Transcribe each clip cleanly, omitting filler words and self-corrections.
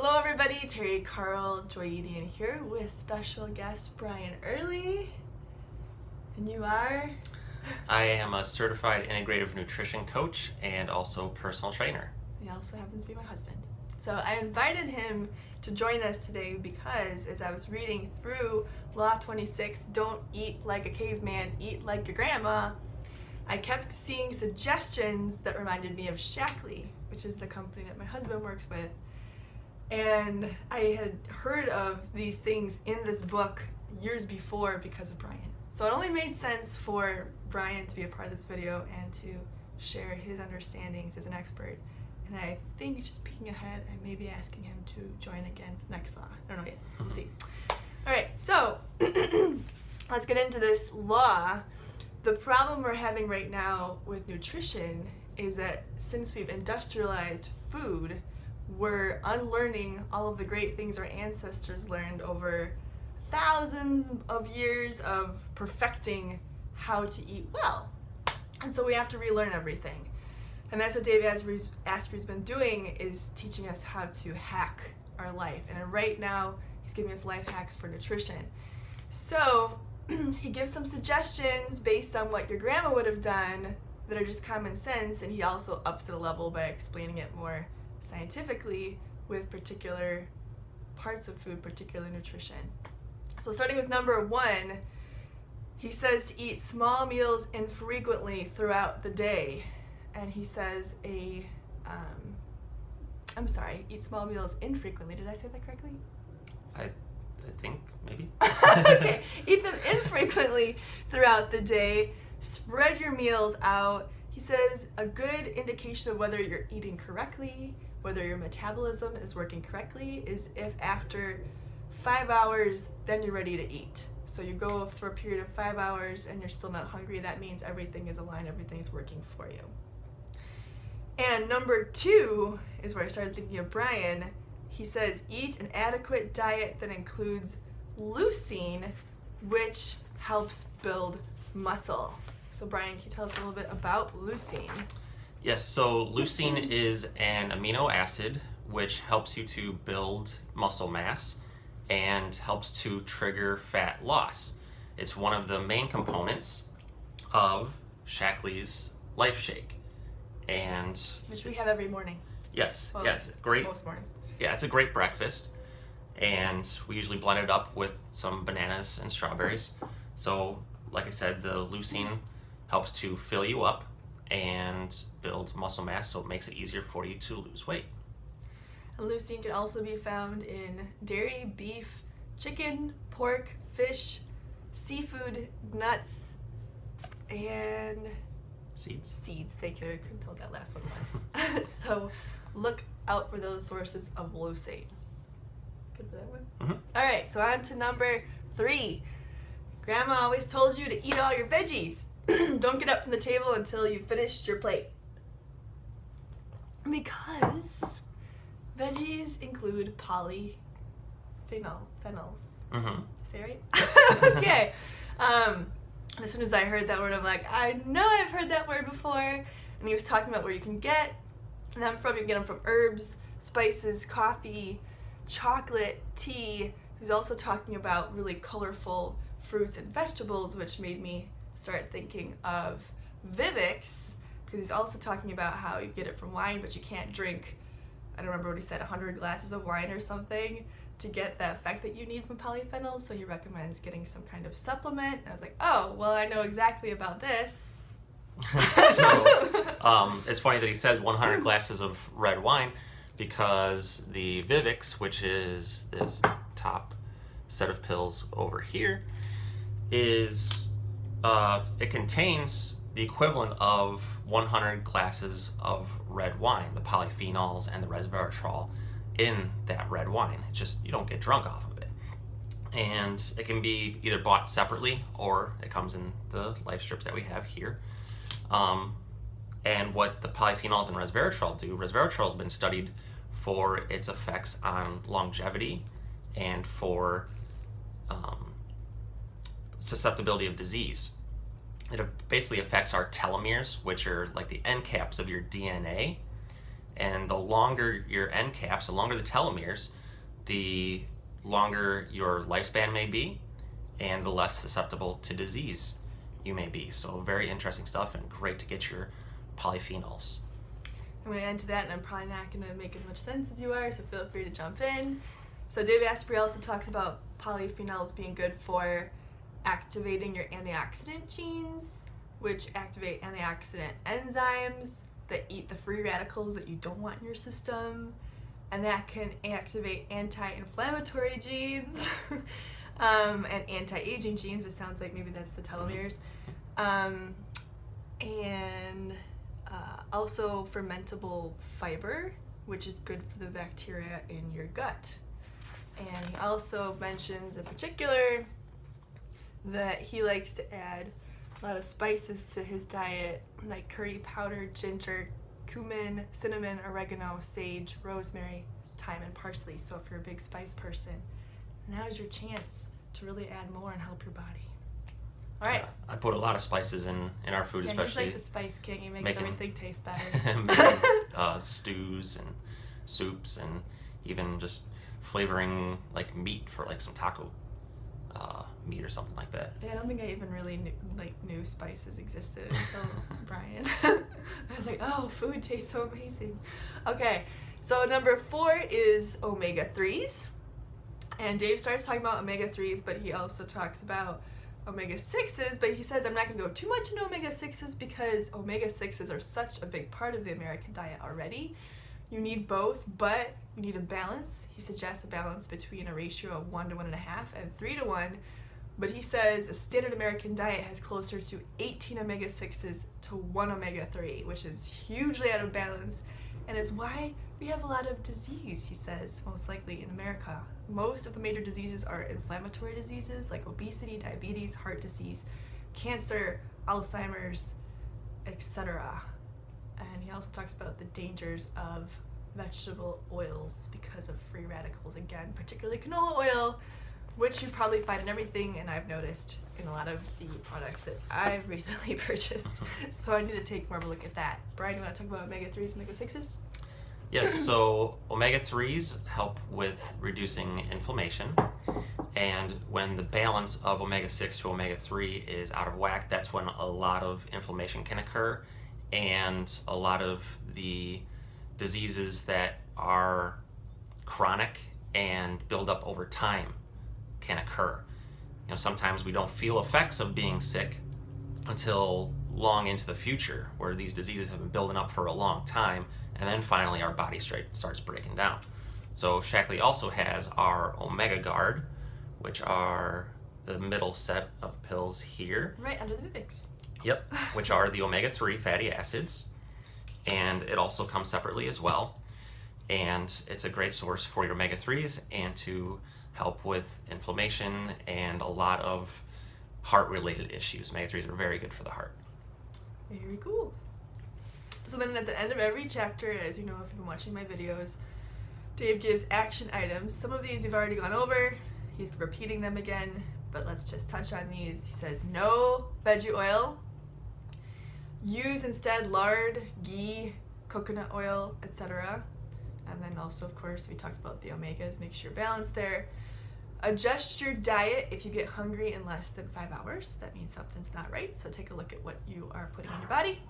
Hello everybody, Terry Carl Joyedian here with special guest Brian Earley. And you are? I am a certified integrative nutrition coach and also personal trainer. He also happens to be my husband. So I invited him to join us today because as I was reading through Law 26, don't eat like a caveman, eat like your grandma, I kept seeing suggestions that reminded me of Shaklee, which is the company that my husband works with. And I had heard of these things in this book years before because of Brian. So it only made sense for Brian to be a part of this video and to share his understandings as an expert. And I think, just peeking ahead, I may be asking him to join again for next law. I don't know yet. We'll see. All right, so let's get into this law. The problem we're having right now with nutrition is that since we've industrialized food, we're unlearning all of the great things our ancestors learned over thousands of years of perfecting how to eat well. And so we have to relearn everything. And that's what Dave Asprey's been doing, is teaching us how to hack our life. And right now, he's giving us life hacks for nutrition. So he gives some suggestions based on what your grandma would have done that are just common sense, and he also ups it a level by explaining it more scientifically with particular parts of food, particular nutrition. So starting with number 1, he says to eat small meals infrequently throughout the day. And he says eat small meals infrequently. Did I say that correctly? I think, maybe. Okay, eat them infrequently throughout the day. Spread your meals out. He says a good indication of whether you're eating correctly, whether your metabolism is working correctly, is if after 5 hours, then you're ready to eat. So you go for a period of 5 hours and you're still not hungry, that means everything is aligned, everything's working for you. And number 2 is where I started thinking of Brian. He says eat an adequate diet that includes leucine, which helps build muscle. So Brian, can you tell us a little bit about leucine? Yes, so leucine is an amino acid which helps you to build muscle mass and helps to trigger fat loss. It's one of the main components of Shaklee's Life Shake. And which we have every morning. Yes, well, yeah, it's great. Most mornings. Yeah, it's a great breakfast. And we usually blend it up with some bananas and strawberries. So, like I said, the leucine helps to fill you up and build muscle mass, so it makes it easier for you to lose weight. And leucine can also be found in dairy, beef, chicken, pork, fish, seafood, nuts, and Seeds, thank you. I couldn't tell what that last one was. So look out for those sources of leucine. Good for that one? Mm-hmm. All right, so on to number 3. Grandma always told you to eat all your veggies. Don't get up from the table until you've finished your plate. Because veggies include polyphenols. Mm-hmm. Say it right? Okay. As soon as I heard that word, I'm like, I know I've heard that word before. And he was talking about where you can get them from. You can get them from herbs, spices, coffee, chocolate, tea. He's also talking about really colorful fruits and vegetables, which made me start thinking of Vivix, because he's also talking about how you get it from wine, but you can't drink, I don't remember what he said, 100 glasses of wine or something to get the effect that you need from polyphenols. So he recommends getting some kind of supplement. And I was like, oh, well, I know exactly about this. So it's funny that he says 100 glasses of red wine, because the Vivix, which is this top set of pills over here, is it contains the equivalent of 100 glasses of red wine, the polyphenols and the resveratrol in that red wine. It's just, you don't get drunk off of it. And it can be either bought separately or it comes in the life strips that we have here. And what the polyphenols and resveratrol do, resveratrol has been studied for its effects on longevity and for susceptibility of disease. It basically affects our telomeres, which are like the end caps of your DNA, And the longer your end caps, the longer the telomeres, the longer your lifespan may be, and the less susceptible to disease you may be. So very interesting stuff, and great to get your polyphenols. I'm going to get into that, and I'm probably not going to make as much sense as you are, so feel free to jump in. So David Asprey also talks about polyphenols being good for activating your antioxidant genes, which activate antioxidant enzymes that eat the free radicals that you don't want in your system, and that can activate anti-inflammatory genes and anti-aging genes. It sounds like maybe that's the telomeres. And also fermentable fiber, which is good for the bacteria in your gut. And he also mentions in particular that he likes to add a lot of spices to his diet, like curry powder, ginger, cumin, cinnamon, oregano, sage, rosemary, thyme, and parsley. So if you're a big spice person, now's your chance to really add more and help your body. All right. I put a lot of spices in our food, especially. He's like the spice king. He makes everything taste better. making stews and soups, and even just flavoring like meat for like some taco meat or something like that. Yeah, I don't think I even really knew spices existed until Brian. I was like, oh, food tastes so amazing. Okay, so number 4 is omega-3s. And Dave starts talking about omega-3s, but he also talks about omega-6s, but he says I'm not going to go too much into omega-6s because omega-6s are such a big part of the American diet already. You need both, but you need a balance. He suggests a balance between a ratio of 1 to 1.5 and 3 to 1, but he says a standard American diet has closer to 18 omega-6s to 1 omega-3, which is hugely out of balance and is why we have a lot of disease, he says, most likely in America. Most of the major diseases are inflammatory diseases like obesity, diabetes, heart disease, cancer, Alzheimer's, etc. And he also talks about the dangers of vegetable oils because of free radicals, again, particularly canola oil, which you probably find in everything, and I've noticed in a lot of the products that I've recently purchased. So I need to take more of a look at that. Brian, you want to talk about omega-3s and omega-6s? Yes, so omega-3s help with reducing inflammation, and when the balance of omega-6 to omega-3 is out of whack, that's when a lot of inflammation can occur, and a lot of the diseases that are chronic and build up over time can occur. You know, sometimes we don't feel effects of being sick until long into the future, where these diseases have been building up for a long time, and then finally our body starts breaking down. So Shaklee also has our Omega Guard, which are the middle set of pills here. Right under the Vivix. Yep, which are the omega-3 fatty acids, and it also comes separately as well. And it's a great source for your omega-3s and to help with inflammation and a lot of heart-related issues. Omega-3s are very good for the heart. Very cool. So then at the end of every chapter, as you know if you've been watching my videos, Dave gives action items. Some of these we've already gone over. He's repeating them again, but let's just touch on these. He says no veggie oil. Use instead lard, ghee, coconut oil, etc. And then also, of course, we talked about the omegas. Make sure you're balanced there. Adjust your diet if you get hungry in less than 5 hours. That means something's not right, so take a look at what you are putting in your body.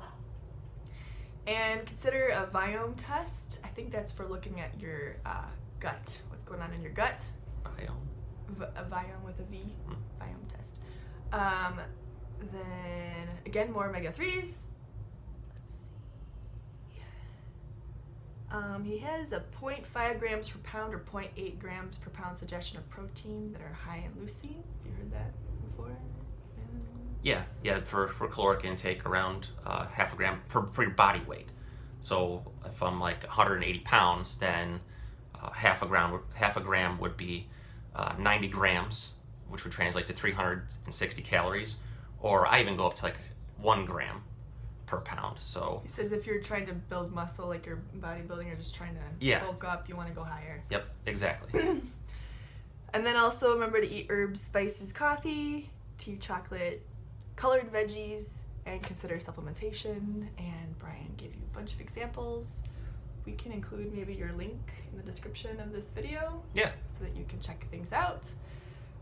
And consider a biome test. I think that's for looking at your gut, what's going on in your gut. Biome? A biome with a V, biome test. Then, again, more omega-3s. Let's see. He has a 0.5 grams per pound or 0.8 grams per pound suggestion of protein that are high in leucine. Have you heard that before? Yeah, for caloric intake around half a gram for your body weight. So if I'm like 180 pounds, then half a gram would be 90 grams, which would translate to 360 calories. Or I even go up to like 1 gram per pound. So he says if you're trying to build muscle, like you're bodybuilding, or just trying to bulk up, you want to go higher. Yep, exactly. And then also remember to eat herbs, spices, coffee, tea, chocolate, colored veggies, and consider supplementation. And Brian gave you a bunch of examples. we can include maybe your link in the description of this video. Yeah. So that you can check things out.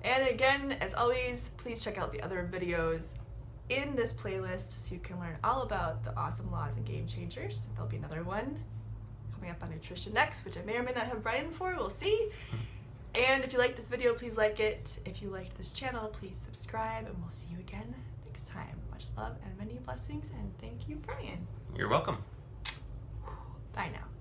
And again, as always, please check out the other videos in this playlist so you can learn all about the awesome laws and game changers. There'll be another one coming up on nutrition next, which I may or may not have Brian for. We'll see. And if you like this video, please like it. If you liked this channel, please subscribe, and we'll see you again next time. Much love and many blessings, and thank you, Brian. You're welcome. Bye now.